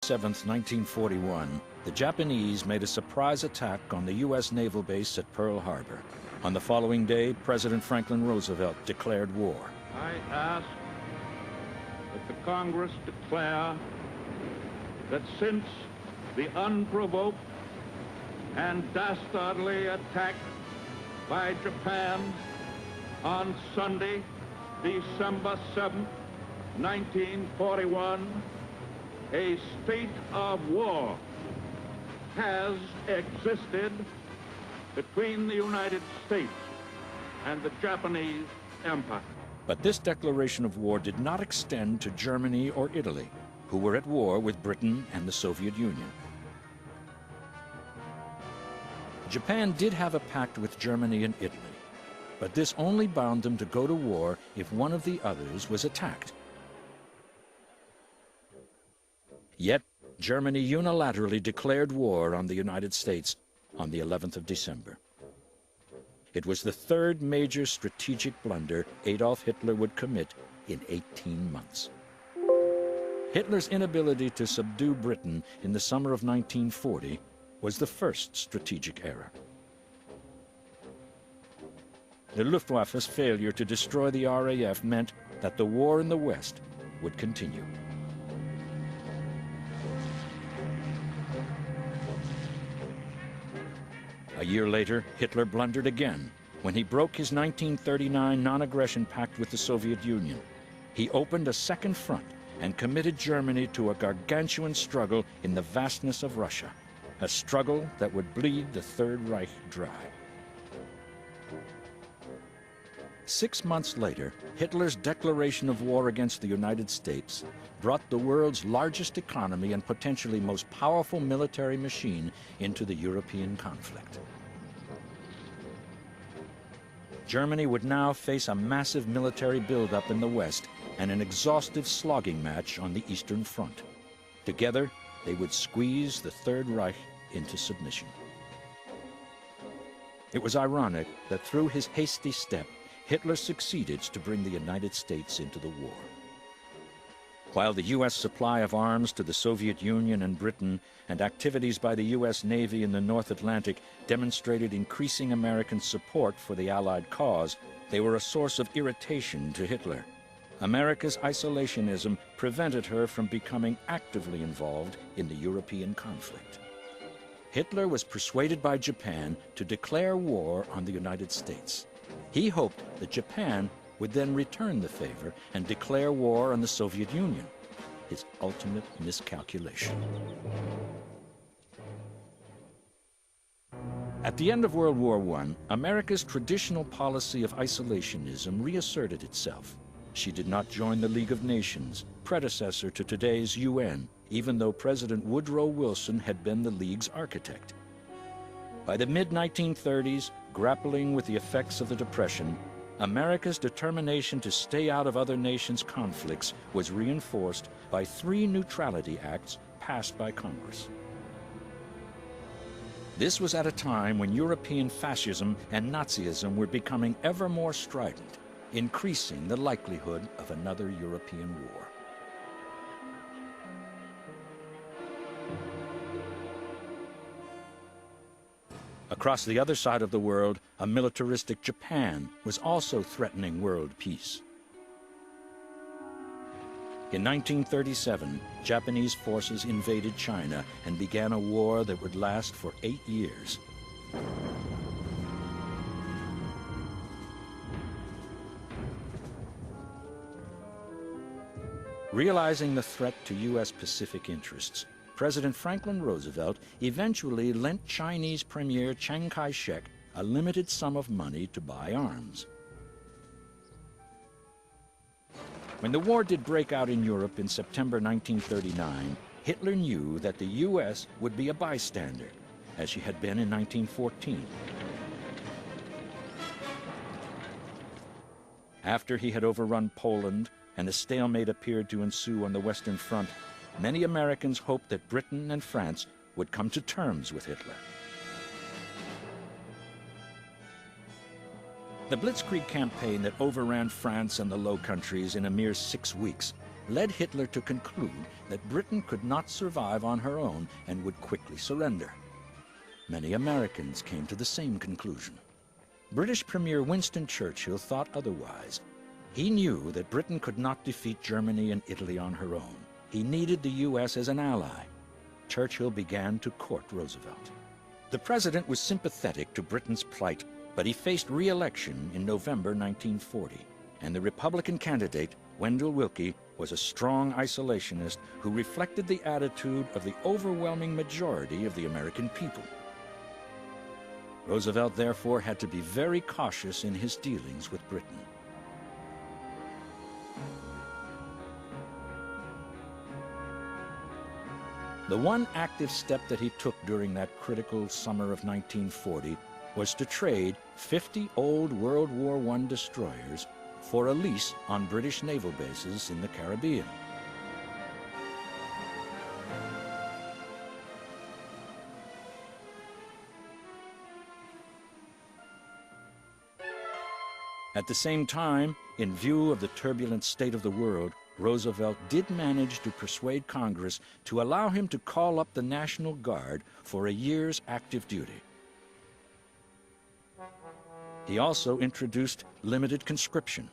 7th, 1941, the Japanese made a surprise attack on the U.S. naval base at Pearl Harbor. On the following day, President Franklin Roosevelt declared war. I ask that the Congress declare that since the unprovoked and dastardly attack by Japan on Sunday, December 7, 1941, a state of war has existed between the United States and the Japanese Empire. But this declaration of war did not extend to Germany or Italy, who were at war with Britain and the Soviet Union. Japan did have a pact with Germany and Italy, but this only bound them to go to war if one of the others was attacked. Yet, Germany unilaterally declared war on the United States on the 11th of December. It was the third major strategic blunder Adolf Hitler would commit in 18 months. Hitler's inability to subdue Britain in the summer of 1940 was the first strategic error. The Luftwaffe's failure to destroy the RAF meant that the war in the West would continue. A year later, Hitler blundered again when he broke his 1939 non-aggression pact with the Soviet Union. He opened a second front and committed Germany to a gargantuan struggle in the vastness of Russia, a struggle that would bleed the Third Reich dry. 6 months later, Hitler's declaration of war against the United States brought the world's largest economy and potentially most powerful military machine into the European conflict. Germany would now face a massive military buildup in the West and an exhaustive slogging match on the Eastern Front. Together, they would squeeze the Third Reich into submission. It was ironic that through his hasty step, Hitler succeeded to bring the United States into the war. While the U.S. supply of arms to the Soviet Union and Britain and activities by the U.S. Navy in the North Atlantic demonstrated increasing American support for the Allied cause, they were a source of irritation to Hitler. America's isolationism prevented her from becoming actively involved in the European conflict. Hitler was persuaded by Japan to declare war on the United States. He hoped that Japan would then return the favor and declare war on the Soviet Union, his ultimate miscalculation. At the end of World War I, America's traditional policy of isolationism reasserted itself. She did not join the League of Nations, predecessor to today's UN, even though President Woodrow Wilson had been the League's architect. By the mid-1930s, grappling with the effects of the Depression, America's determination to stay out of other nations' conflicts was reinforced by 3 neutrality acts passed by Congress. This was at a time when European fascism and Nazism were becoming ever more strident, increasing the likelihood of another European war. Across the other side of the world, a militaristic Japan was also threatening world peace. In 1937, Japanese forces invaded China and began a war that would last for 8 years. Realizing the threat to U.S. Pacific interests, President Franklin Roosevelt eventually lent Chinese Premier Chiang Kai-shek a limited sum of money to buy arms. When the war did break out in Europe in September 1939, Hitler knew that the U.S. would be a bystander, as she had been in 1914. After he had overrun Poland and a stalemate appeared to ensue on the Western Front, many Americans hoped that Britain and France would come to terms with Hitler. The Blitzkrieg campaign that overran France and the Low Countries in a mere 6 weeks led Hitler to conclude that Britain could not survive on her own and would quickly surrender. Many Americans came to the same conclusion. British Premier Winston Churchill thought otherwise. He knew that Britain could not defeat Germany and Italy on her own. He needed the U.S. as an ally. Churchill began to court Roosevelt. The president was sympathetic to Britain's plight, but he faced re-election in November 1940, and the Republican candidate, Wendell Willkie, was a strong isolationist who reflected the attitude of the overwhelming majority of the American people. Roosevelt therefore had to be very cautious in his dealings with Britain. The one active step that he took during that critical summer of 1940 was to trade 50 old World War I destroyers for a lease on British naval bases in the Caribbean. At the same time, in view of the turbulent state of the world, Roosevelt did manage to persuade Congress to allow him to call up the National Guard for a year's active duty. He also introduced limited conscription.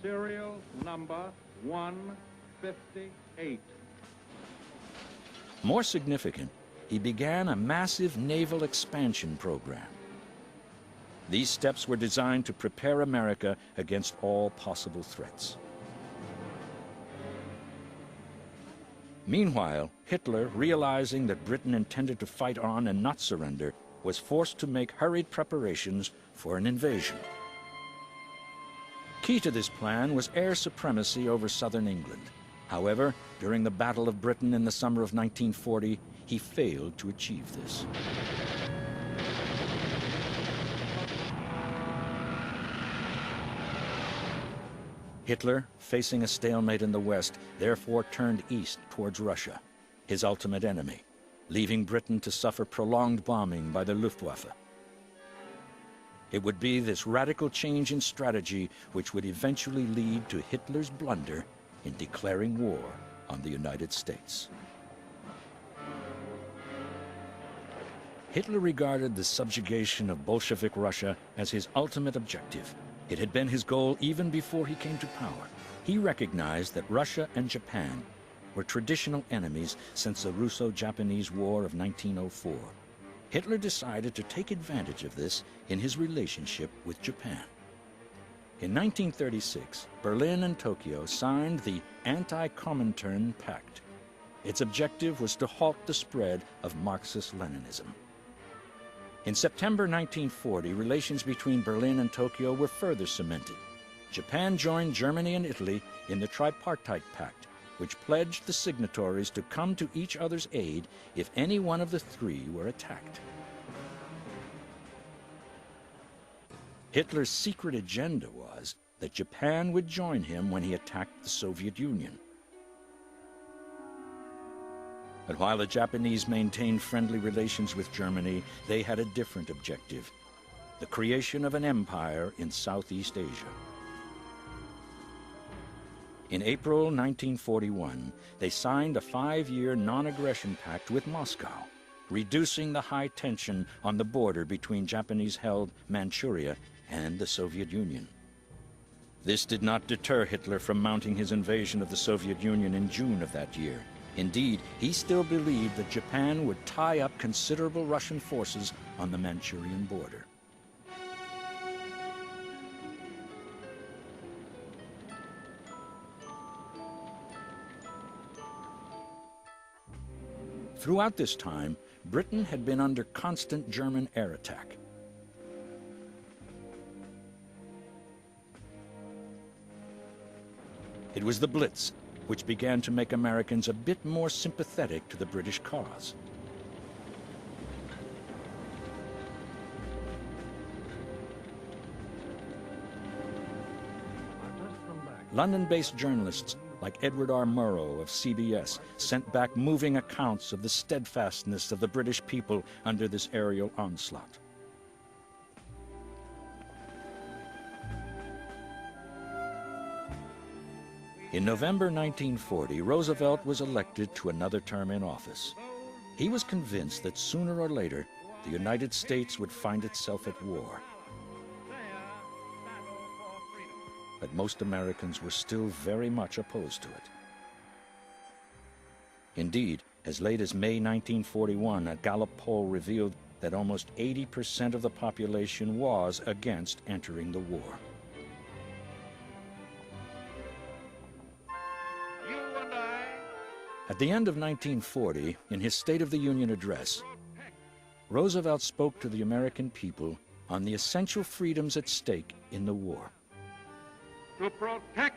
Serial number 158. More significant, he began a massive naval expansion program. These steps were designed to prepare America against all possible threats. Meanwhile, Hitler, realizing that Britain intended to fight on and not surrender, was forced to make hurried preparations for an invasion. Key to this plan was air supremacy over southern England. However, during the Battle of Britain in the summer of 1940, he failed to achieve this. Hitler, facing a stalemate in the West, therefore turned east towards Russia, his ultimate enemy, leaving Britain to suffer prolonged bombing by the Luftwaffe. It would be this radical change in strategy which would eventually lead to Hitler's blunder in declaring war on the United States. Hitler regarded the subjugation of Bolshevik Russia as his ultimate objective. It had been his goal even before he came to power. He recognized that Russia and Japan were traditional enemies since the Russo-Japanese War of 1904. Hitler decided to take advantage of this in his relationship with Japan. In 1936, Berlin and Tokyo signed the Anti-Comintern Pact. Its objective was to halt the spread of Marxist-Leninism. In September 1940, relations between Berlin and Tokyo were further cemented. Japan joined Germany and Italy in the Tripartite Pact, which pledged the signatories to come to each other's aid if any one of the three were attacked. Hitler's secret agenda was that Japan would join him when he attacked the Soviet Union. But while the Japanese maintained friendly relations with Germany, they had a different objective: the creation of an empire in Southeast Asia. In April 1941, they signed a 5-year non-aggression pact with Moscow, reducing the high tension on the border between Japanese-held Manchuria and the Soviet Union. This did not deter Hitler from mounting his invasion of the Soviet Union in June of that year. Indeed, he still believed that Japan would tie up considerable Russian forces on the Manchurian border. Throughout this time, Britain had been under constant German air attack. It was the Blitz which began to make Americans a bit more sympathetic to the British cause. London-based journalists like Edward R. Murrow of CBS sent back moving accounts of the steadfastness of the British people under this aerial onslaught. We In November 1940, Roosevelt was elected to another term in office. He was convinced that sooner or later, the United States would find itself at war. But most Americans were still very much opposed to it. Indeed, as late as May 1941, a Gallup poll revealed that almost 80% of the population was against entering the war. At the end of 1940, in his State of the Union address, Roosevelt spoke to the American people on the essential freedoms at stake in the war. To protect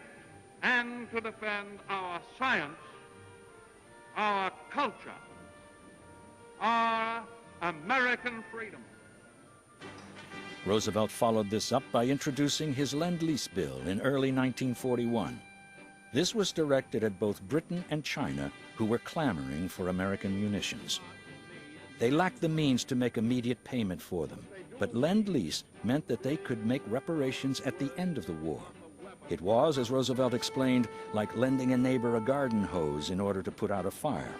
and to defend our science, our culture, our American freedom. Roosevelt followed this up by introducing his Ленд Лиз bill in early 1941. This was directed at both Britain and China, who were clamoring for American munitions. They lacked the means to make immediate payment for them, but Ленд Лиз meant that they could make reparations at the end of the war. It was, as Roosevelt explained, like lending a neighbor a garden hose in order to put out a fire.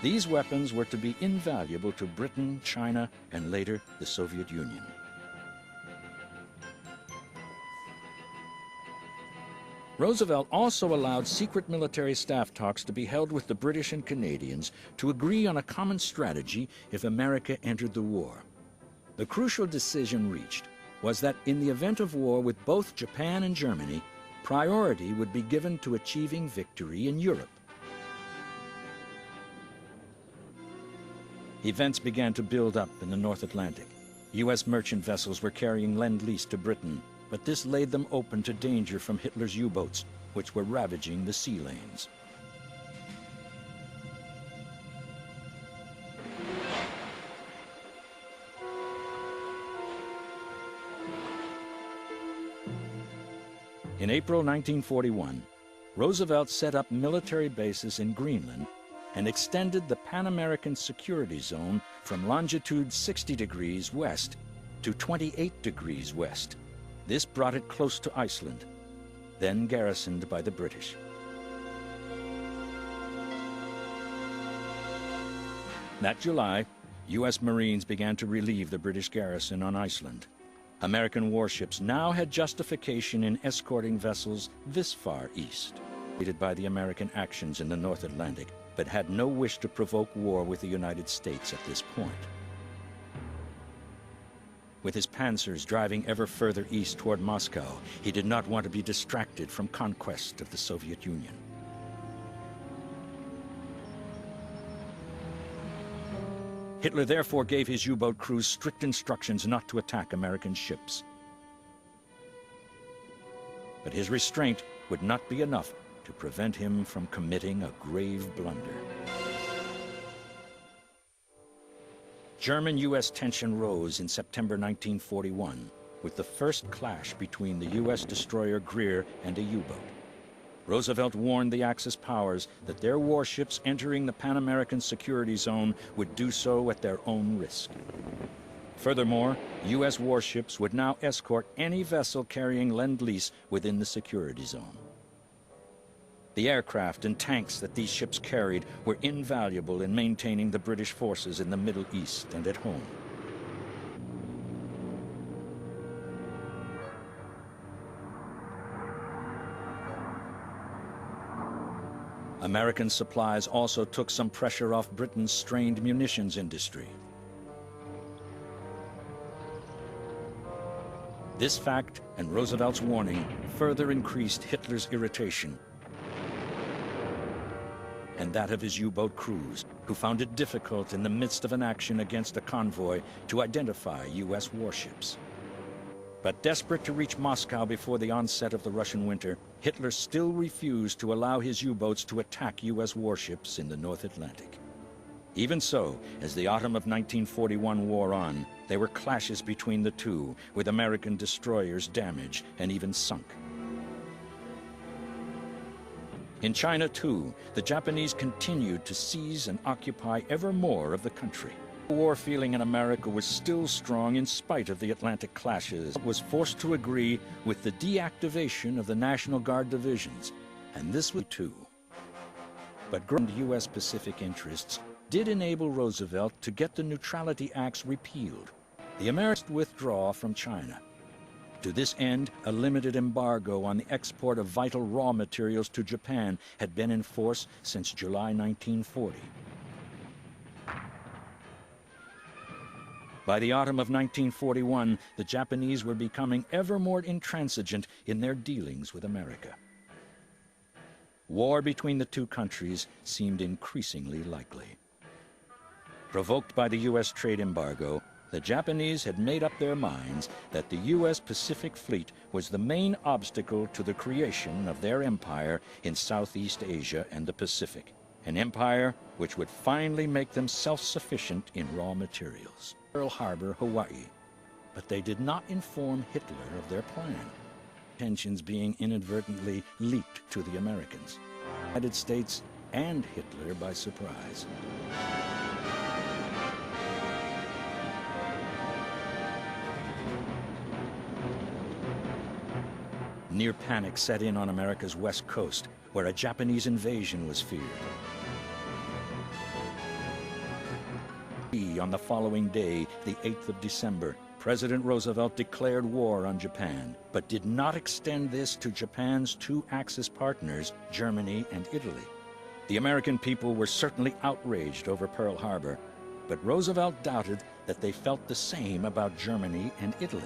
These weapons were to be invaluable to Britain, China, and later the Soviet Union. Roosevelt also allowed secret military staff talks to be held with the British and Canadians to agree on a common strategy if America entered the war. The crucial decision reached was that in the event of war with both Japan and Germany, priority would be given to achieving victory in Europe. Events began to build up in the North Atlantic. U.S. merchant vessels were carrying Ленд Лиз to Britain, but this laid them open to danger from Hitler's U-boats, which were ravaging the sea lanes. In April 1941, Roosevelt set up military bases in Greenland and extended the Pan-American Security Zone from longitude 60 degrees west to 28 degrees west. This brought it close to Iceland, then garrisoned by the British. That July, U.S. Marines began to relieve the British garrison on Iceland. American warships now had justification in escorting vessels this far east, aided by the American actions in the North Atlantic, but had no wish to provoke war with the United States at this point. With his panzers driving ever further east toward Moscow, he did not want to be distracted from conquest of the Soviet Union. Hitler therefore gave his U-boat crews strict instructions not to attack American ships. But his restraint would not be enough to prevent him from committing a grave blunder. German-U.S. tension rose in September 1941 with the first clash between the U.S. destroyer Greer and a U-boat. Roosevelt warned the Axis powers that their warships entering the Pan-American Security Zone would do so at their own risk. Furthermore, U.S. warships would now escort any vessel carrying Ленд Лиз within the security zone. The aircraft and tanks that these ships carried were invaluable in maintaining the British forces in the Middle East and at home. American supplies also took some pressure off Britain's strained munitions industry. This fact and Roosevelt's warning further increased Hitler's irritation and that of his U-boat crews, who found it difficult in the midst of an action against a convoy to identify U.S. warships. But desperate to reach Moscow before the onset of the Russian winter, Hitler still refused to allow his U-boats to attack U.S. warships in the North Atlantic. Even so, as the autumn of 1941 wore on, there were clashes between the two, with American destroyers damaged and even sunk. In China, too, the Japanese continued to seize and occupy ever more of the country. The war feeling in America was still strong in spite of the Atlantic clashes. It was forced to agree with the deactivation of the National Guard divisions, and this was too. But growing U.S. Pacific interests did enable Roosevelt to get the Neutrality Acts repealed. The Americans withdraw from China. To this end, a limited embargo on the export of vital raw materials to Japan had been in force since July 1940. By the autumn of 1941, the Japanese were becoming ever more intransigent in their dealings with America. War between the two countries seemed increasingly likely. Provoked by the U.S. trade embargo, the Japanese had made up their minds that the U.S. Pacific Fleet was the main obstacle to the creation of their empire in Southeast Asia and the Pacific, an empire which would finally make them self-sufficient in raw materials. Pearl Harbor, Hawaii, but they did not inform Hitler of their plan, tensions being inadvertently leaked to the Americans, the United States and Hitler by surprise. Near panic set in on America's west coast, where a Japanese invasion was feared. On the following day, the 8th of December, President Roosevelt declared war on Japan, but did not extend this to Japan's two Axis partners, Germany and Italy. The American people were certainly outraged over Pearl Harbor, but Roosevelt doubted that they felt the same about Germany and Italy.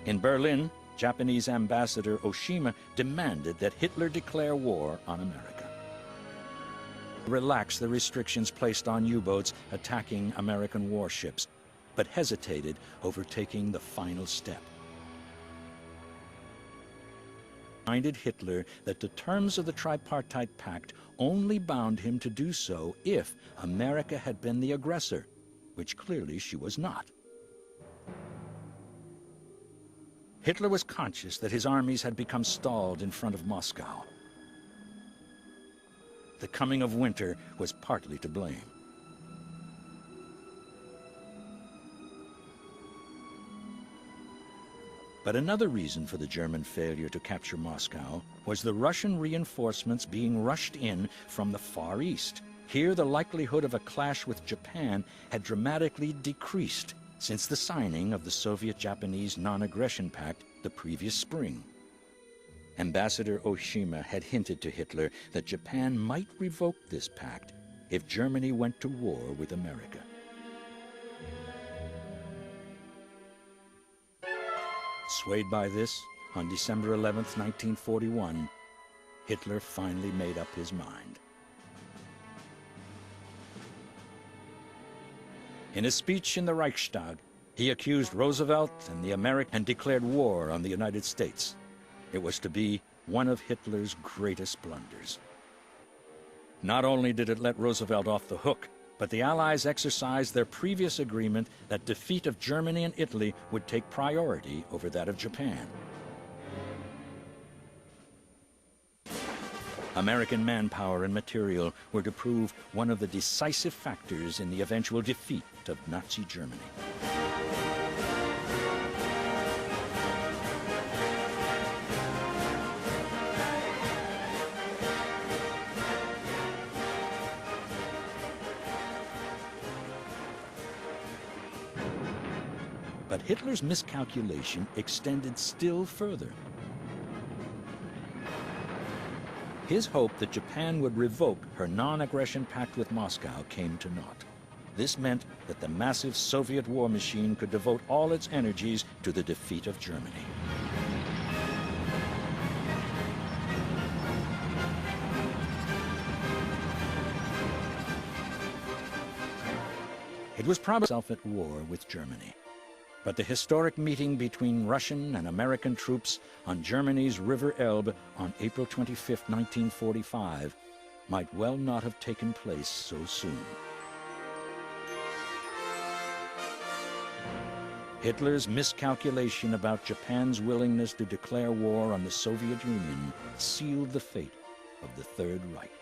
In Berlin, Japanese Ambassador Oshima demanded that Hitler declare war on America. Relax the restrictions placed on U-boats attacking American warships, but hesitated over taking the final step. Reminded Hitler that the terms of the Tripartite Pact only bound him to do so if America had been the aggressor, which clearly she was not. Hitler was conscious that his armies had become stalled in front of Moscow. The coming of winter was partly to blame. But another reason for the German failure to capture Moscow was the Russian reinforcements being rushed in from the Far East. Here, the likelihood of a clash with Japan had dramatically decreased since the signing of the Soviet-Japanese Non-Aggression Pact the previous spring. Ambassador Oshima had hinted to Hitler that Japan might revoke this pact if Germany went to war with America. Swayed by this, on December 11th, 1941, Hitler finally made up his mind. In a speech in the Reichstag, he accused Roosevelt and the Americans and declared war on the United States. It was to be one of Hitler's greatest blunders. Not only did it let Roosevelt off the hook, but the Allies exercised their previous agreement that defeat of Germany and Italy would take priority over that of Japan. American manpower and material were to prove one of the decisive factors in the eventual defeat of Nazi Germany. But Hitler's miscalculation extended still further. His hope that Japan would revoke her non-aggression pact with Moscow came to naught. This meant that the massive Soviet war machine could devote all its energies to the defeat of Germany. It was probably itself at war with Germany. But the historic meeting between Russian and American troops on Germany's River Elbe on April 25, 1945, might well not have taken place so soon. Hitler's miscalculation about Japan's willingness to declare war on the Soviet Union sealed the fate of the Third Reich.